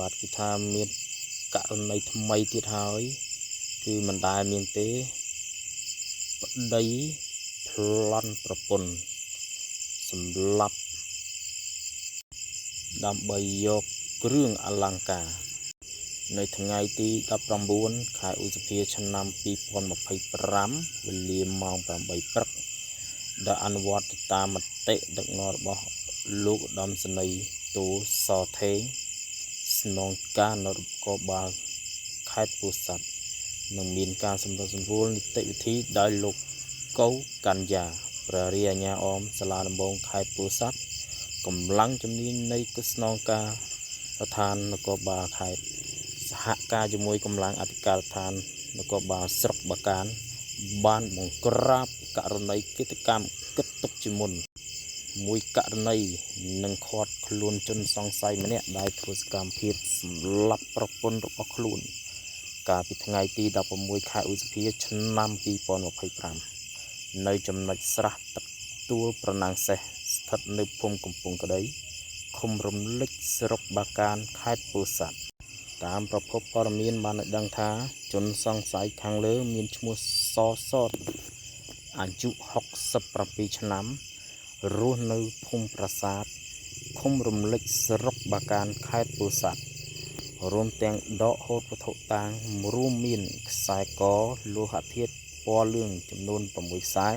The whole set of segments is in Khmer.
បាទគឺថាមានករណីថ្មីទៀតហើយគឺមិនដែលមានទេប្តីប្លន់ប្រពន្ធសម្លាប់ដើម្បីយកគ្រឿងអលង្ការនៅថ្ងៃទី19ខែឧសភាឆ្នាំ2025វេលាម៉ោង 8 ព្រឹកដែលអនុវត្តតាមមតិដឹកនាំរបស់លោកឧត្តមសេនីយ៍តូសថេងស្នងការនគរបាលខេត្តពោធិ៍សាត់នឹងមានការសម្របសម្រួលនីតិវិធីដោយលោកកៅកញ្ញាព្រះរាជអាជ្ញាអមសាលាដំបងខេត្តពោធិ៍សាត់កម្លាំងជំនាញនៃស្នងការដ្ឋាននគរបាលខេត្តសហការជាមួយកម្លាំងអធិការដ្ឋាននគរបាលស្រុកបាកានបានបង្ក្រាបករណីឃាតកម្មគិតទុកជាមុនមួយករណីនឹងឃាត់ខ្លួនជនសង្ស័យម្នាក់ដែលធ្វើសកម្មភាពសម្លាប់ប្រពន្ធរបស់ខ្លួនកាលពីថ្ងៃទី16ខែឧសភាឆ្នាំ2025នៅចំណុចស្រះទឹកទួលប្រណាំងសេះស្ថិតនៅភូមិកំពង់ក្តីឃុំរំលេចស្រុកបាកានខេត្តពោធិ៍សាត់តាមប្រភពព័ត៌មានបានឲ្យដឹងថាជនសង្ស័យខាងលើមានឈ្មោះសសតអាយុ67ឆ្នាំរស់នៅភូមិប្រាសាទឃុំរំលេចស្រុកបាកានខេត្តពោធិ៍សាត់រួមទាំងដកហូតវត្ថុតាងរួមមានខ្សែកលោហៈធាតុពណ៌លឿងចំនួន6ខ្សែ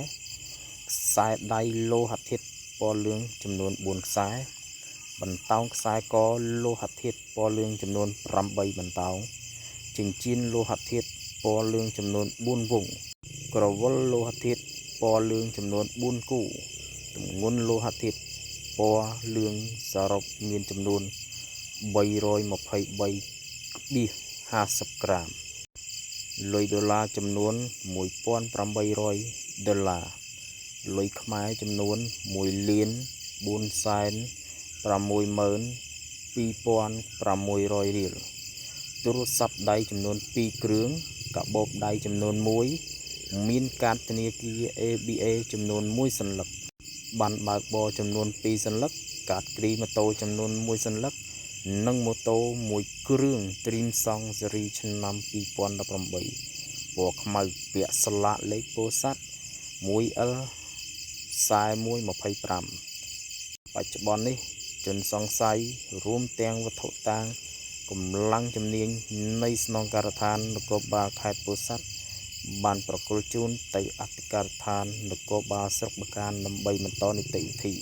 ខ្សែដៃលោហៈធាតុពណ៌លឿងចំនួន4ខ្សែបន្តោងខ្សែកលោហៈធាតុពណ៌លឿងចំនួន8បន្តោងចិញ្ចៀនលោហៈធាតុពណ៌លឿងចំនួន4វង់ក្រវិលលោហៈធាតុពណ៌លឿងចំនួន4គូទម្ងន់លោហៈធាតុពណ៌លឿងសរុបមានចំនួន323.50 ក្រាមលុយដុល្លារចំនួន$1,800លុយខ្មែរចំនួន$1,462,600រៀលទូរស័ព្ទដៃចំនួន2គ្រឿងកាបូបដៃចំនួន1មានកាតធនាគារ ABA ចំនួន1សន្លឹកបានបើកបរចំនួន2សន្លឹកកាតគ្រីម៉ូតូចំនួន1សន្លឹកនិងម៉ូតូ1គ្រឿង Dream Song ស៊េរីឆ្នាំ2018ពណ៌ខ្មៅពាក់ស្លាកលេខពោធិ៍សាត់ 1L 4125បច្ចុប្បន្ននេះជនសង្ស័យរួមទាំងវត្ថុតាងកម្លាំងជំនាញនៃស្នងការដ្ឋាននគរបាលខេត្តពោធិ៍សាត់បានប្រគល់ជូនទៅអធិការដ្ឋាននគរបាលស្រុកបាកានដើម្បីបន្តនីតិវិធី